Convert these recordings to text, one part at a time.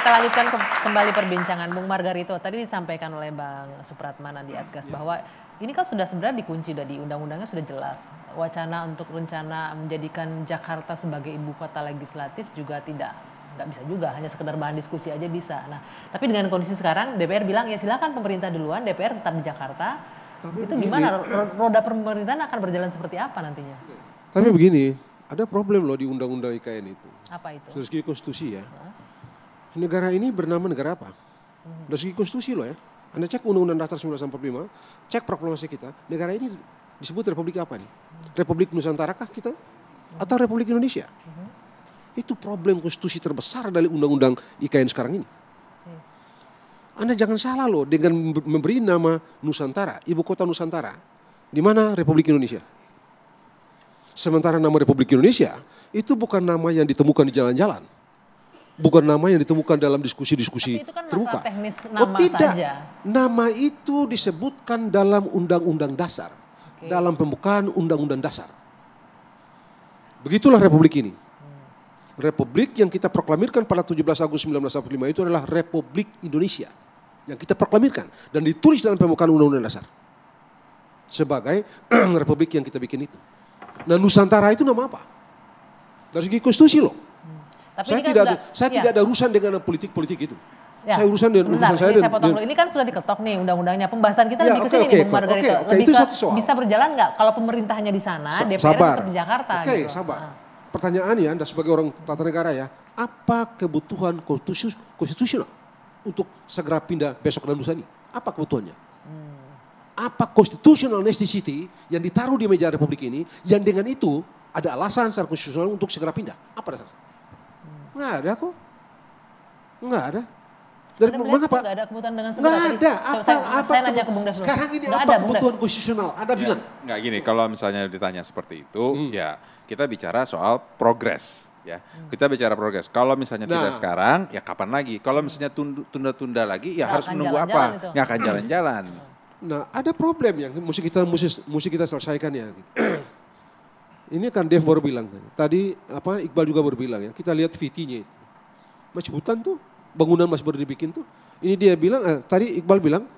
kita lanjutkan kembali perbincangan. Bung Margarito, tadi disampaikan oleh Bang Supratman Andi Adgas bahwa ini kan sudah sebenarnya dikunci, di undang-undangnya sudah jelas. Wacana untuk rencana menjadikan Jakarta sebagai ibu kota legislatif juga nggak bisa juga, hanya sekedar bahan diskusi aja bisa. Nah, tapi dengan kondisi sekarang DPR bilang ya silakan pemerintah duluan, DPR tetap di Jakarta. Tapi itu begini, gimana roda pemerintahan akan berjalan seperti apa nantinya? Tapi begini, ada problem loh di undang-undang IKN itu. Apa itu? Dari segi konstitusi ya. Negara ini bernama negara apa? Dari segi konstitusi loh ya. Anda cek Undang-Undang Dasar 1945, cek proklamasi kita, negara ini disebut Republik apa nih? Republik Nusantara kah kita? Atau Republik Indonesia? Itu problem konstitusi terbesar dari Undang-Undang IKN sekarang ini. Anda jangan salah loh dengan memberi nama Nusantara, ibu kota Nusantara. Di mana Republik Indonesia? Sementara nama Republik Indonesia itu bukan nama yang ditemukan di jalan-jalan. Bukan nama yang ditemukan dalam diskusi-diskusi terbuka. Tapi itu kan masalah teknis nama tidak. Saja. Nama itu disebutkan dalam Undang-Undang Dasar. Dalam pembukaan Undang-Undang Dasar. Begitulah Republik ini. Republik yang kita proklamirkan pada 17 Agustus 1945 itu adalah Republik Indonesia. Yang kita proklamirkan. Dan ditulis dalam pembukaan Undang-Undang Dasar. Sebagai Republik yang kita bikin itu. Nah Nusantara itu nama apa? Dari segi konstitusi loh. Tapi saya tidak ada urusan dengan politik-politik itu. Ya. Saya urusan dengan urusan saya dengan ini kan sudah diketok nih undang-undangnya. Pembahasan kita lebih ke sini nih Bung Margarito. Lebih itu satu soal. Bisa berjalan nggak kalau pemerintahnya di sana, DPR tetap di Jakarta gitu. Sabar. Pertanyaannya Anda sebagai orang tata negara ya, apa kebutuhan konstitusional untuk segera pindah besok dan lusa ini? Apa kebutuhannya? Apa constitutional necessity yang ditaruh di meja Republik ini yang dengan itu ada alasan secara konstitusional untuk segera pindah? Apa dasarnya? Nggak ada kok. Nggak ada. Dari mengapa? Nggak ada kebutuhan dengan segera. Nggak ada. Saya nanya ke Bung Des. Sekarang ini apa kebutuhan konstitusional? Anda bilang. Nggak gini, kalau misalnya ditanya seperti itu, ya kita bicara soal progres. Ya, kita bicara progres. Kalau misalnya tidak sekarang, ya kapan lagi? Kalau misalnya tunda-tunda lagi, ya harus menunggu apa? Nggak akan jalan-jalan. Nah, ada problem yang mesti kita selesaikan ya. Ini kan Dev baru bilang tadi Iqbal juga baru bilang ya, kita lihat VT-nya itu. Masih hutan tuh, bangunan masih baru dibikin tuh. Ini dia bilang, tadi Iqbal bilang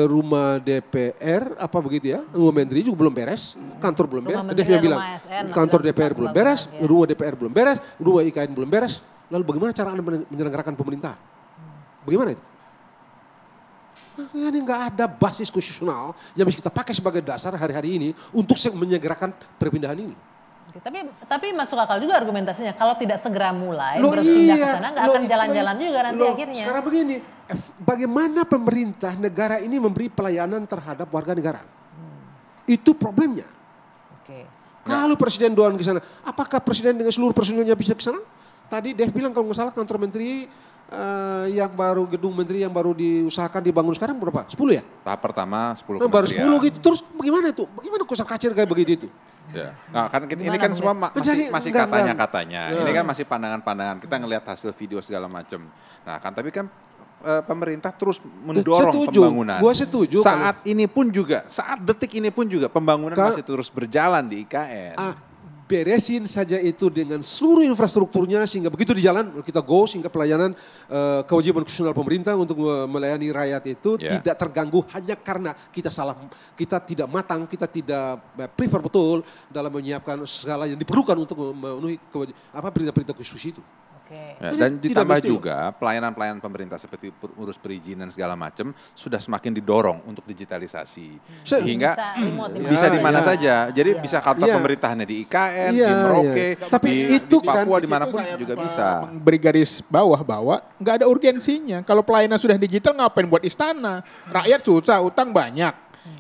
rumah DPR apa begitu ya, rumah Menteri juga belum beres, kantor belum beres. Dev yang bilang kantor DPR belum beres, rumah DPR belum beres, rumah IKN belum beres. Lalu bagaimana cara Anda menyelenggarakan pemerintahan? Bagaimana itu? Ini nggak ada basis konstitusional yang bisa kita pakai sebagai dasar hari-hari ini untuk menyegerakan perpindahan ini. Tapi masuk akal juga argumentasinya. Kalau tidak segera mulai berpindah ke sana nggak akan jalan-jalan juga nanti akhirnya. Sekarang begini, bagaimana pemerintah negara ini memberi pelayanan terhadap warga negara? Itu problemnya. Kalau presiden doang ke sana, apakah presiden dengan seluruh personilnya bisa ke sana? Tadi Dev bilang kalau nggak salah kantor menteri yang baru gedung menteri yang baru diusahakan dibangun sekarang berapa? 10 ya? Tahap pertama 10 baru 10 gitu. Terus bagaimana itu? Bagaimana kusar kacir kayak begitu itu? Ya. Nah, kan ini kan semua masih katanya-katanya. Ini kan masih pandangan-pandangan. Kita ngelihat hasil video segala macam. Nah, kan tapi kan pemerintah terus mendorong pembangunan. Gua setuju. Saat detik ini pun juga pembangunan masih terus berjalan di IKN. Beresin saja itu dengan seluruh infrastrukturnya sehingga begitu di jalan kita go sehingga pelayanan kewajiban konstitusional pemerintah untuk melayani rakyat itu tidak terganggu hanya karena kita tidak matang, kita tidak prefer betul dalam menyiapkan segala yang diperlukan untuk memenuhi perintah-perintah konstitusi itu. Ya, dan ditambah juga pelayanan-pelayanan pemerintah seperti urus perizinan segala macam sudah semakin didorong untuk digitalisasi sehingga bisa di mana saja. Jadi bisa kantor pemerintahannya di IKN, di Merauke, tapi di Papua dimanapun juga bisa. Beri garis bawah bahwa nggak ada urgensinya. Kalau pelayanan sudah digital ngapain buat istana? Rakyat susah, utang banyak.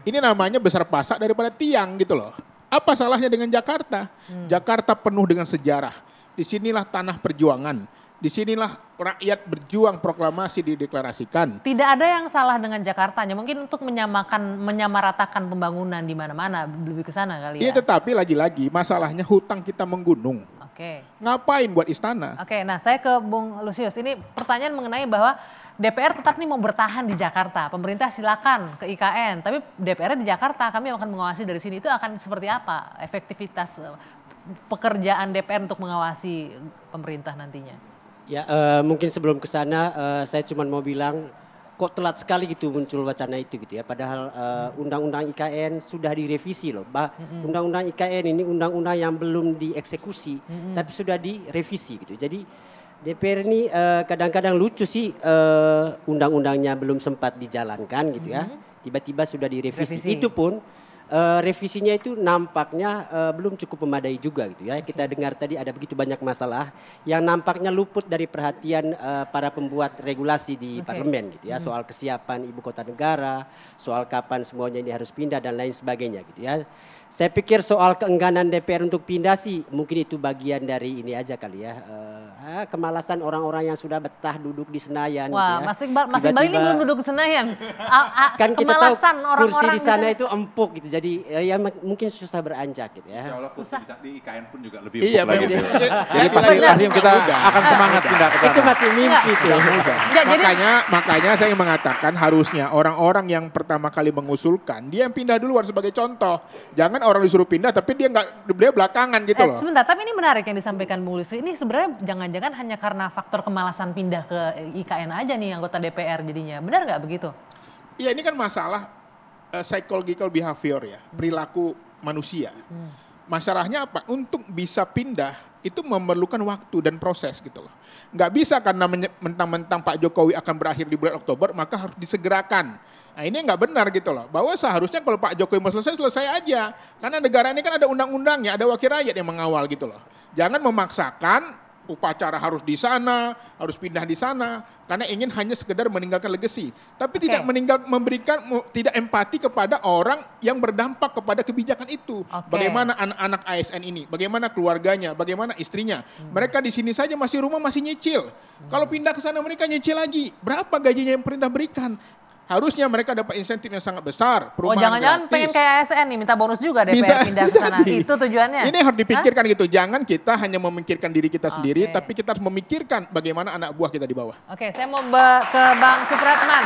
Ini namanya besar pasak daripada tiang gitu loh. Apa salahnya dengan Jakarta? Jakarta penuh dengan sejarah. Disinilah tanah perjuangan. Disinilah rakyat berjuang proklamasi dideklarasikan. Tidak ada yang salah dengan Jakartanya. Mungkin untuk menyamaratakan pembangunan di mana-mana lebih ke sana kali ya. Iya, tetapi lagi-lagi masalahnya hutang kita menggunung. Ngapain buat istana? Nah saya ke Bung Lusius. Ini pertanyaan mengenai bahwa DPR tetap nih mau bertahan di Jakarta. Pemerintah silakan ke IKN. Tapi DPR di Jakarta, kami akan mengawasi dari sini. Itu akan seperti apa efektivitas pekerjaan DPR untuk mengawasi pemerintah nantinya? Ya, mungkin sebelum ke sana saya cuma mau bilang kok telat sekali gitu muncul wacana itu gitu ya. Padahal undang-undang IKN sudah direvisi loh. Undang-undang IKN ini undang-undang yang belum dieksekusi, tapi sudah direvisi gitu. Jadi DPR ini kadang-kadang lucu sih, undang-undangnya belum sempat dijalankan gitu ya. Tiba-tiba sudah direvisi. Itu pun revisinya itu nampaknya belum cukup memadai juga gitu ya. Kita dengar tadi ada begitu banyak masalah yang nampaknya luput dari perhatian para pembuat regulasi di parlemen gitu ya. Soal kesiapan ibu kota negara, soal kapan semuanya ini harus pindah dan lain sebagainya gitu ya. Saya pikir soal keengganan DPR untuk pindah sih mungkin itu bagian dari ini aja kali ya. Kemalasan orang-orang yang sudah betah duduk di Senayan. Wah, gitu ya. Mas Iqbal ini belum duduk di Senayan. Kan kita tahu orang-orang kursi di sana itu empuk gitu. Jadi ya mungkin susah beranjak gitu ya. Insya Allah kursi di IKN pun juga lebih Iya, empuk lagi. memang. Jadi pasti kita akan semangat pindah ke sana. Itu masih mimpi tuh. Makanya saya mengatakan harusnya orang-orang yang pertama kali mengusulkan dia yang pindah duluan sebagai contoh. Jangan orang disuruh pindah tapi dia belakangan gitu loh. Sebentar, tapi ini menarik yang disampaikan Bung Lusius. Ini sebenarnya jangan-jangan hanya karena faktor kemalasan pindah ke IKN aja nih anggota DPR jadinya. Benar nggak begitu? Iya, ini kan masalah psychological behavior ya, perilaku manusia. Masalahnya apa? Untuk bisa pindah itu memerlukan waktu dan proses gitu loh. Nggak bisa karena mentang-mentang Pak Jokowi akan berakhir di bulan Oktober maka harus disegerakan. Nah ini nggak benar gitu loh. Bahwa seharusnya kalau Pak Jokowi mau selesai aja. Karena negara ini kan ada undang-undangnya, ada wakil rakyat yang mengawal gitu loh. Jangan memaksakan upacara harus di sana, harus pindah di sana, karena ingin hanya sekedar meninggalkan legacy. Tapi tidak tidak empati kepada orang yang berdampak kepada kebijakan itu. Bagaimana anak-anak ASN ini, bagaimana keluarganya, bagaimana istrinya. Mereka di sini saja masih nyicil. Kalau pindah ke sana mereka nyicil lagi. Berapa gajinya yang pemerintah berikan? Harusnya mereka dapat insentif yang sangat besar. Jangan-jangan pengen kayak ASN nih, minta bonus juga DPR pindah ke sana. Itu tujuannya. Ini harus dipikirkan gitu. Jangan kita hanya memikirkan diri kita sendiri, tapi kita harus memikirkan bagaimana anak buah kita di bawah. Oke, saya mau ke Bang Supratman.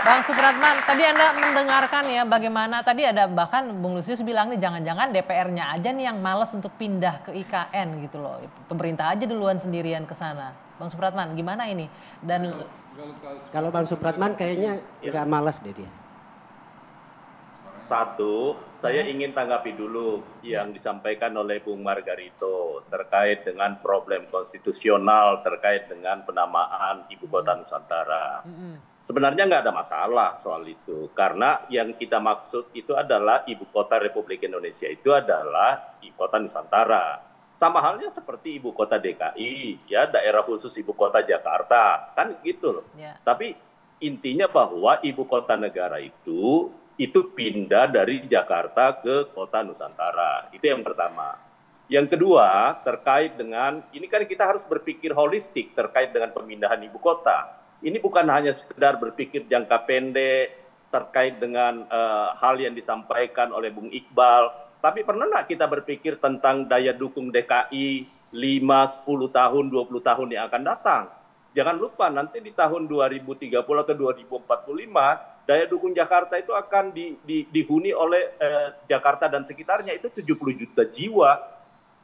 Bang Supratman, tadi Anda mendengarkan ya bagaimana tadi ada bahkan Bung Lusius bilang nih jangan-jangan DPR-nya aja nih yang malas untuk pindah ke IKN gitu loh. Pemerintah aja duluan sendirian ke sana. Bang Supratman, gimana ini? Dan kalau Bang Supratman kayaknya nggak malas deh dia. Satu, saya ingin tanggapi dulu yang disampaikan oleh Bung Margarito terkait dengan problem konstitusional terkait dengan penamaan Ibu Kota Nusantara. Sebenarnya nggak ada masalah soal itu, karena yang kita maksud itu adalah Ibu Kota Republik Indonesia itu adalah Ibu Kota Nusantara. Sama halnya seperti Ibu Kota DKI, ya daerah khusus Ibu Kota Jakarta, kan gitu loh. Tapi intinya bahwa Ibu Kota Negara itu pindah dari Jakarta ke Kota Nusantara. Itu yang pertama. Yang kedua, terkait dengan, ini kan kita harus berpikir holistik terkait dengan pemindahan ibu kota. Ini bukan hanya sekedar berpikir jangka pendek terkait dengan hal yang disampaikan oleh Bung Iqbal, tapi pernah nggak kita berpikir tentang daya dukung DKI 5, 10 tahun, 20 tahun yang akan datang? Jangan lupa nanti di tahun 2030 atau 2045, daya dukung Jakarta itu akan dihuni oleh Jakarta dan sekitarnya itu 70 juta jiwa.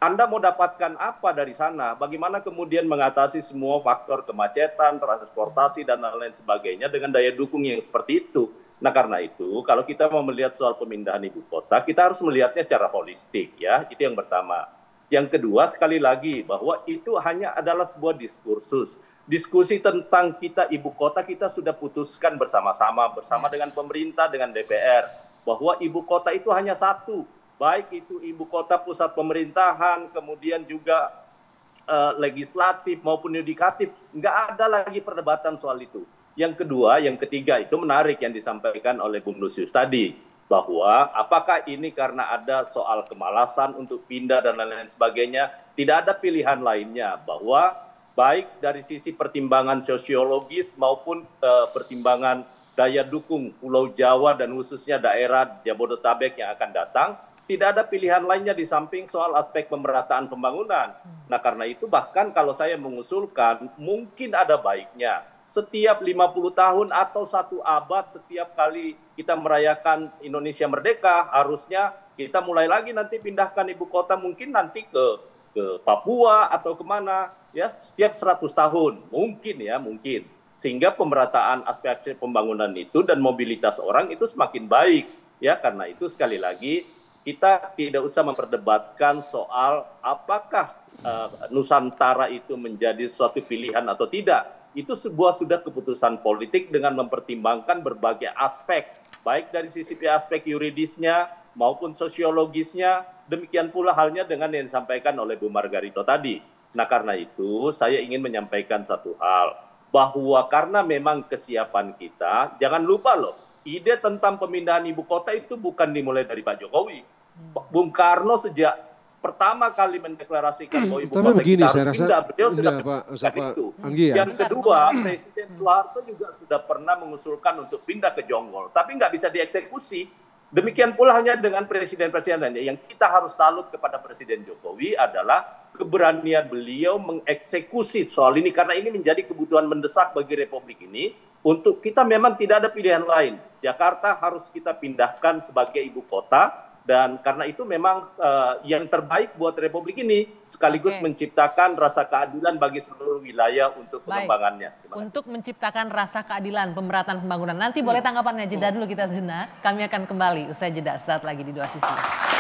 Anda mau dapatkan apa dari sana? Bagaimana kemudian mengatasi semua faktor kemacetan, transportasi, dan lain-lain sebagainya dengan daya dukung yang seperti itu? Nah karena itu, kalau kita mau melihat soal pemindahan ibu kota, kita harus melihatnya secara holistik ya. Itu yang pertama. Yang kedua, sekali lagi, bahwa itu hanya adalah sebuah diskursus. Diskusi tentang kita ibu kota kita sudah putuskan bersama-sama dengan pemerintah, dengan DPR, bahwa ibu kota itu hanya satu, baik itu ibu kota pusat pemerintahan, kemudian juga legislatif maupun yudikatif, nggak ada lagi perdebatan soal itu. Yang kedua, yang ketiga itu menarik yang disampaikan oleh Bung Lusius tadi, bahwa apakah ini karena ada soal kemalasan untuk pindah dan lain-lain sebagainya, tidak ada pilihan lainnya, bahwa baik dari sisi pertimbangan sosiologis maupun pertimbangan daya dukung Pulau Jawa dan khususnya daerah Jabodetabek yang akan datang, tidak ada pilihan lainnya di samping soal aspek pemerataan pembangunan. Nah karena itu bahkan kalau saya mengusulkan mungkin ada baiknya setiap 50 tahun atau 1 abad setiap kali kita merayakan Indonesia Merdeka, harusnya kita mulai lagi nanti pindahkan ibu kota mungkin nanti ke Papua atau kemana. ya setiap 100 tahun, mungkin. Sehingga pemerataan aspek pembangunan itu dan mobilitas orang itu semakin baik. Ya, karena itu sekali lagi kita tidak usah memperdebatkan soal apakah Nusantara itu menjadi suatu pilihan atau tidak. Itu sudah keputusan politik dengan mempertimbangkan berbagai aspek, baik dari sisi aspek yuridisnya maupun sosiologisnya. Demikian pula halnya dengan yang disampaikan oleh Bu Margarito tadi. Nah, karena itu saya ingin menyampaikan satu hal, bahwa karena memang kesiapan kita, jangan lupa loh, ide tentang pemindahan ibu kota itu bukan dimulai dari Pak Jokowi. Bung Karno sejak pertama kali mendeklarasikan bahwa ibu kota begini, kita saya harus rasa, pindah, beliau sudah Anggi ya. Yang kedua, Presiden Soeharto juga sudah pernah mengusulkan untuk pindah ke Jonggol, tapi nggak bisa dieksekusi. Demikian pula hanya dengan presiden-presiden lainnya. Yang kita harus salut kepada Presiden Jokowi adalah keberanian beliau mengeksekusi soal ini, karena ini menjadi kebutuhan mendesak bagi Republik ini. Untuk kita memang tidak ada pilihan lain. Jakarta harus kita pindahkan sebagai ibu kota. Dan karena itu memang yang terbaik buat Republik ini, sekaligus menciptakan rasa keadilan bagi seluruh wilayah untuk pengembangannya. Untuk menciptakan rasa keadilan pemerataan pembangunan. Nanti boleh tanggapannya, jeda dulu kita sejenak. Kami akan kembali usai jeda saat lagi di Dua Sisi.